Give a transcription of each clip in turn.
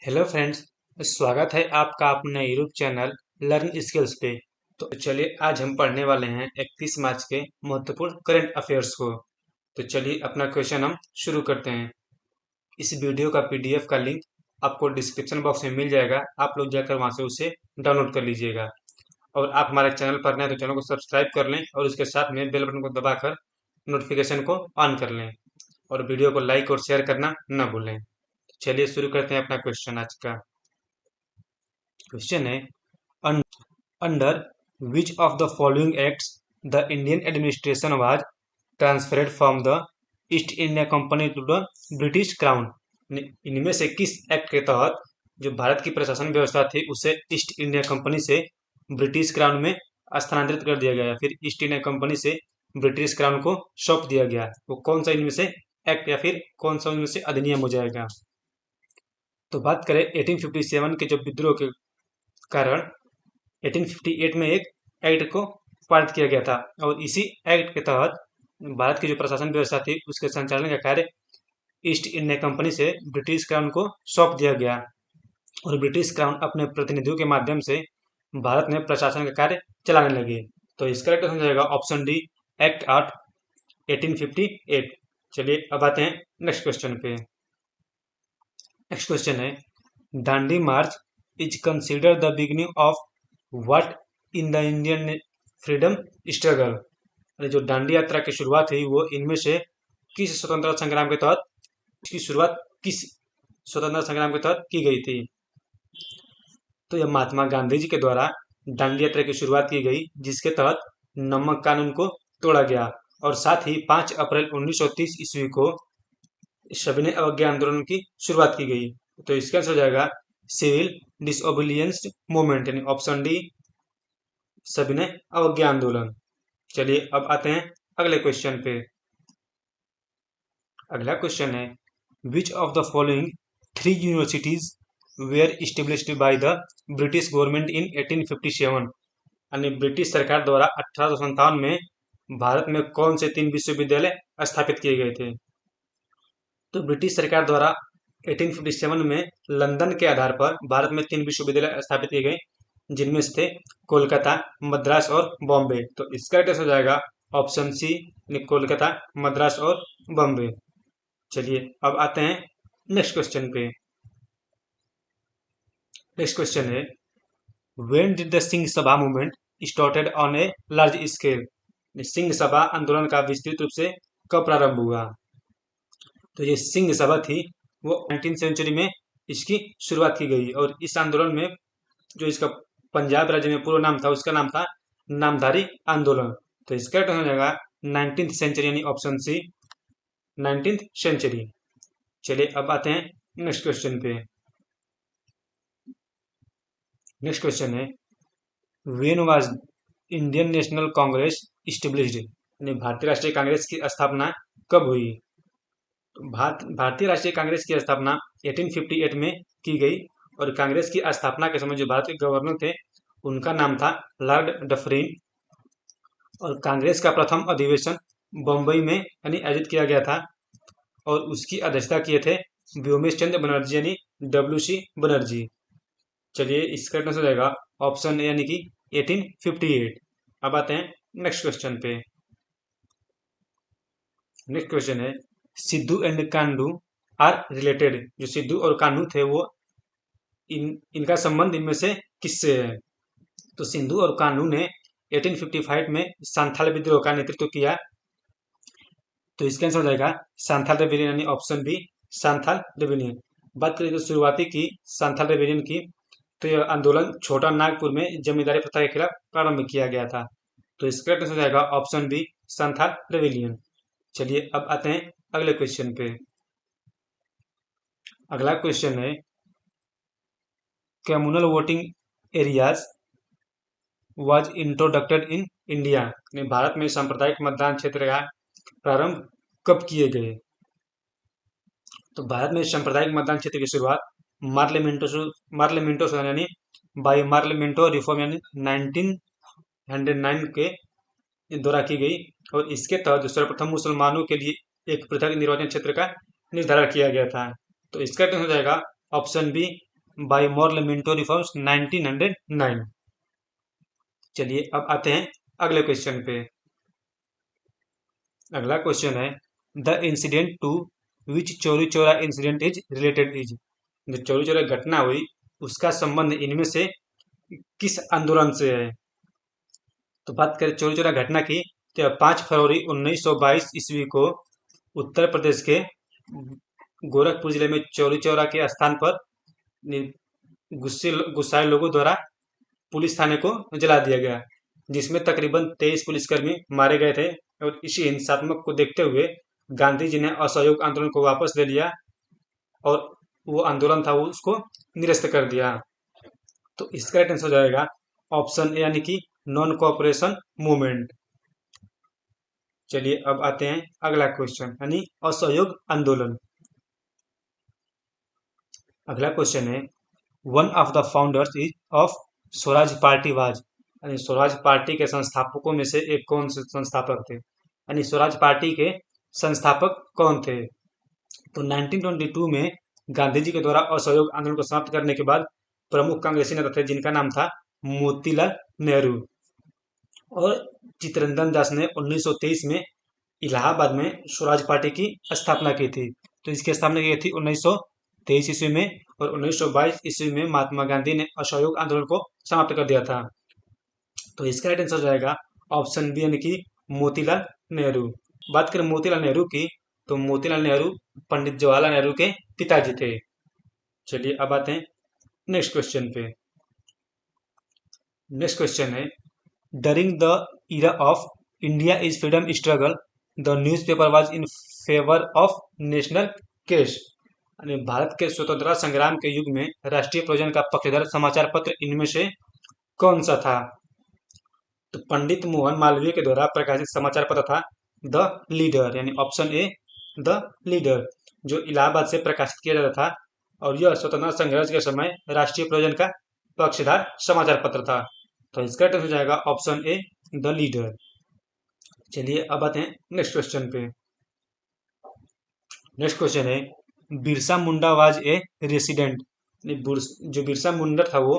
Hello friends. स्वागत है आपका अपने यूट्यूब चैनल लर्न स्किल्स पे। तो चलिए आज हम पढ़ने वाले हैं 31 मार्च के महत्वपूर्ण करंट अफेयर्स को। तो चलिए अपना क्वेश्चन हम शुरू करते हैं। इस वीडियो का पीडीएफ का लिंक आपको डिस्क्रिप्शन बॉक्स में मिल जाएगा। आप लोग जाकर वहां से उसे डाउनलोड कर लीजिएगा। और आप हमारे चैनल पर नए हैं तो चैनल को सब्सक्राइब कर लें और उसके साथ में बेल बटन को दबाकर नोटिफिकेशन को ऑन कर लें और वीडियो को लाइक और शेयर करना न भूलें। चलिए शुरू करते हैं अपना क्वेश्चन आज का। क्वेश्चन है, under which of the following acts the Indian administration was transferred from the East India Company to the British crown. इनमें से किस एक्ट के तहत जो भारत की प्रशासन व्यवस्था थी उसे ईस्ट इंडिया कंपनी से ब्रिटिश क्राउन में स्थानांतरित कर दिया गया या फिर ईस्ट इंडिया कंपनी से ब्रिटिश क्राउन को सौंप दिया गया? वो कौन सा इनमें से एक्ट या फिर कौन सा इनमें से अधिनियम हो जाएगा? तो बात करें 1857 के जो विद्रोह के कारण 1858 में एक एक्ट को पारित किया गया था और इसी एक्ट के तहत भारत की जो प्रशासन व्यवस्था थी उसके संचालन का कार्य ईस्ट इंडिया कंपनी से ब्रिटिश क्राउन को सौंप दिया गया और ब्रिटिश क्राउन अपने प्रतिनिधियों के माध्यम से भारत में प्रशासन का कार्य चलाने लगे। तो इसका करेक्ट हो जाएगा ऑप्शन डी, एक्ट 8 1858। चलिए अब आते हैं नेक्स्ट क्वेश्चन पे। नेक्स्ट क्वेश्चन है, Dandi march is considered the beginning of what in the Indian freedom struggle. जो दांडी यात्रा की शुरुआत हुई वो इनमें से किस स्वतंत्रता संग्राम के तहत इसकी शुरुआत किस स्वतंत्रता संग्राम के तहत की गई थी? तो यह महात्मा गांधी जी के द्वारा दांडी यात्रा की शुरुआत की गई जिसके तहत नमक कानून को तोड़ा गया और साथ ही 5 अप्रैल 1930 ईस्वी को सविनय अवज्ञा आंदोलन की शुरुआत की गई। तो इसका आंसर हो जाएगा सिविल डिसओबीडियंस मूवमेंट यानी ऑप्शन डी, सविनय अवज्ञा आंदोलन। चलिए अब आते हैं अगले क्वेश्चन पे। अगला क्वेश्चन है, which of the following 3 universities were established by the British government in 1857। यानी ब्रिटिश सरकार द्वारा 1857 में भारत में कौन से 3 विश्वविद्यालय स्थापित किए गए थे? तो ब्रिटिश सरकार द्वारा 1857 में लंदन के आधार पर भारत में 3 विश्वविद्यालय स्थापित किए गए जिनमें से थे कोलकाता, मद्रास और बॉम्बे। तो इसका करेक्ट हो जाएगा ऑप्शन सी, कोलकाता, मद्रास और बॉम्बे। चलिए अब आते हैं नेक्स्ट क्वेश्चन पे। नेक्स्ट क्वेश्चन है, when did the Singh Sabha movement started on a large scale. Singh Sabha आंदोलन का विस्तृत रूप से कब प्रारंभ हुआ? तो ये सिंह सभा थी वो 19वीं सेंचुरी में इसकी शुरुआत की गई और इस आंदोलन में जो इसका पंजाब राज्य में पूर्व नाम था उसका नाम था नामधारी आंदोलन। तो इसका हो जाएगा 19th सेंचुरी यानी ऑप्शन सी, 19th सेंचुरी। चलिए अब आते हैं नेक्स्ट क्वेश्चन पे। नेक्स्ट क्वेश्चन है, when was Indian National Congress established. यानी भारतीय राष्ट्रीय कांग्रेस की स्थापना कब हुई? तो भारतीय राष्ट्रीय कांग्रेस की स्थापना 1858 में की गई और कांग्रेस की स्थापना के समय जो भारत के गवर्नर थे उनका नाम था लॉर्ड डफरिन और कांग्रेस का प्रथम अधिवेशन बम्बई में यानी आयोजित किया गया था और उसकी अध्यक्षता किए थे व्योमेश चंद्र बनर्जी यानी WC बनर्जी। चलिए इसका आंसर हो जाएगा ऑप्शन ए यानी कि 1858। अब आते हैं नेक्स्ट क्वेश्चन पे। नेक्स्ट क्वेश्चन है, Sidhu and Kanhu are related. जो सिद्धू और कान्हू थे वो इनका संबंध इनमें से किससे है? तो सिद्धू और कान्हू ने 1855 में सांथाल विद्रोह का नेतृत्व किया। तो इसका आंसर हो जाएगा सांथाल रेबेलियन यानी ऑप्शन बी, सांथाल रेबेलियन। बात करें तो शुरुआती की सांथाल रेबेलियन की तो यह आंदोलन छोटा नागपुर में जमींदारी प्रथा के खिलाफ प्रारंभ किया गया था। तो इसका आंसर हो जाएगा ऑप्शन बी, सांथाल रेबेलियन। चलिए अब आते हैं अगले क्वेश्चन पे। अगला क्वेश्चन है, communal voting areas was introduced in India. Bharat में सांप्रदायिक मतदान क्षेत्र का प्रारंभ कब किए गए? तो भारत में सांप्रदायिक मतदान क्षेत्र की शुरुआत मार्लिमेंटो यानी बाई मार्लिमेंटो रिफॉर्म यानी 1909 के द्वारा की गई और इसके तहत सर्वप्रथम मुसलमानों के लिए एक पृथक निर्वाचन क्षेत्र का निर्धारण किया गया था। तो इसका हो जाएगा option B, by Morley Minto reforms 1909। चलिए अब आते हैं अगले क्वेश्चन पे। अगला क्वेश्चन है the incident to which Chauri Chaura incident is related is. जो चौरी चौरा घटना हुई उसका संबंध इनमें से किस आंदोलन से है। तो बात करें चौरी चौरा घटना की, तो 5 फरवरी 1922 ईस्वी को उत्तर प्रदेश के गोरखपुर जिले में चौरी चौरा के स्थान पर गुस्साए लोगों द्वारा पुलिस थाने को जला दिया गया, जिसमें तकरीबन 23 पुलिसकर्मी मारे गए थे। और इसी हिंसात्मक को देखते हुए गांधी जी ने असहयोग आंदोलन को वापस ले लिया और वो आंदोलन था वो उसको निरस्त कर दिया। तो इसका राइट आंसर हो जाएगा ऑप्शन ए, यानी कि नॉन कोऑपरेशन मूवमेंट। चलिए अब आते हैं अगला क्वेश्चन, यानी असहयोग आंदोलन। अगला क्वेश्चन है one of the founders is of Swaraj party was, यानी स्वराज पार्टी के संस्थापकों में से एक कौन से संस्थापक थे, यानी स्वराज पार्टी के संस्थापक कौन थे। तो 1922 में गांधी जी के द्वारा असहयोग आंदोलन को समाप्त करने के बाद प्रमुख कांग्रेसी नेता थे जिनका नाम था मोतीलाल नेहरू। और चित्तरंजन दास ने 1923 में इलाहाबाद में स्वराज पार्टी की स्थापना की थी। तो इसकी स्थापना की थी 1923 ईस्वी में, और 1922 ईस्वी में महात्मा गांधी ने असहयोग आंदोलन को समाप्त कर दिया था। तो इसका राइट आंसर हो जाएगा ऑप्शन बी, यानी कि मोतीलाल नेहरू। बात करें मोतीलाल नेहरू की, तो मोतीलाल नेहरू पंडित जवाहरलाल नेहरू के पिताजी थे। चलिए अब आते हैं नेक्स्ट क्वेश्चन पे। नेक्स्ट क्वेश्चन है during the era of India is freedom struggle the newspaper was in favour of national case, यानी भारत के स्वतंत्रता संग्राम के युग में राष्ट्रीय प्रयोजन का पक्षधर समाचार पत्र इनमें से कौन सा था। तो पंडित मोहन मालवीय के द्वारा प्रकाशित समाचार पत्र था द लीडर, यानी ऑप्शन ए द लीडर, जो इलाहाबाद से प्रकाशित किया जाता था। और यह स्वतंत्रता संघर्ष के समय राष्ट्रीय प्रयोजन का पक्षधर समाचार पत्र था। तो इसका आंसर हो जाएगा ऑप्शन ए द लीडर। चलिए अब आते हैं नेक्स्ट क्वेश्चन पे। नेक्स्ट क्वेश्चन है Birsa Munda was a resident, जो बिरसा मुंडा था वो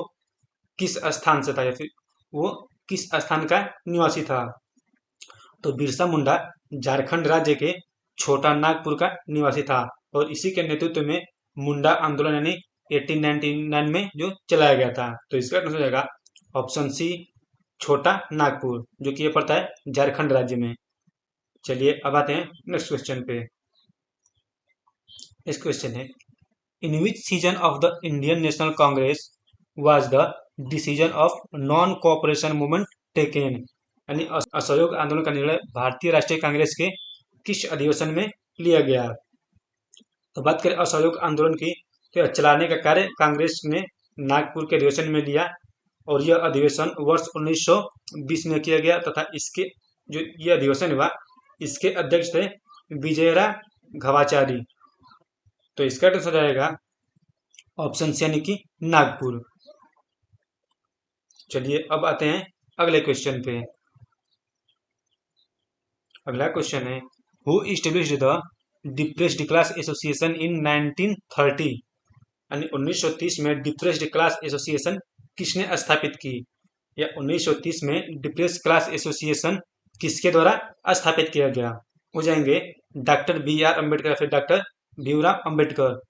किस स्थान से था, या फिर वो किस स्थान का निवासी था। तो बिरसा मुंडा झारखंड राज्य के छोटा नागपुर का निवासी था, और इसी के नेतृत्व में मुंडा आंदोलन यानी 1899 में जो चलाया गया था। तो इसका आंसर हो जाएगा ऑप्शन सी छोटा नागपुर, जो कि ये पड़ता है झारखंड राज्य में। चलिए अब आते हैं नेक्स्ट क्वेश्चन पे। नेक्स्ट क्वेश्चन है in which session of the Indian National Congress was the decision of non cooperation movement taken, यानी असहयोग आंदोलन का निर्णय भारतीय राष्ट्रीय कांग्रेस के किस अधिवेशन में लिया गया। तो बात करें असहयोग आंदोलन की, तो चलाने का कार्य कांग्रेस ने नागपुर के अधिवेशन में लिया, और यह अधिवेशन वर्ष 1920 में किया गया तथा इसके जो यह अधिवेशन हुआ इसके अध्यक्ष थे विजयरा घवाचारी। तो इसका आंसर हो जाएगा ऑप्शन सी, यानी कि नागपुर। चलिए अब आते हैं अगले क्वेश्चन पे। अगला क्वेश्चन है who established the depressed class association in 1930, यानी 1930 में डिप्रेस्ड क्लास एसोसिएशन किसने स्थापित की, या 1930 में डिप्रेस्ड क्लास एसोसिएशन किसके द्वारा स्थापित किया गया। हो जाएंगे डॉक्टर बी आर अम्बेडकर या फिर डॉक्टर भीमराव अम्बेडकर।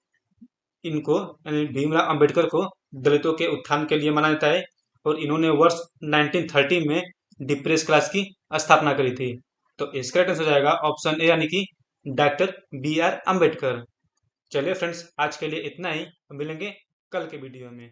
इनको यानी भीमराव अम्बेडकर को दलितों के उत्थान के लिए माना जाता है, और इन्होंने वर्ष 1930 में डिप्रेस क्लास की स्थापना करी थी। तो इसका आंसर हो जाएगा ऑप्शन ए, यानी कि डॉक्टर बी आर अम्बेडकर। चलिए फ्रेंड्स आज के लिए इतना ही, मिलेंगे कल के वीडियो में।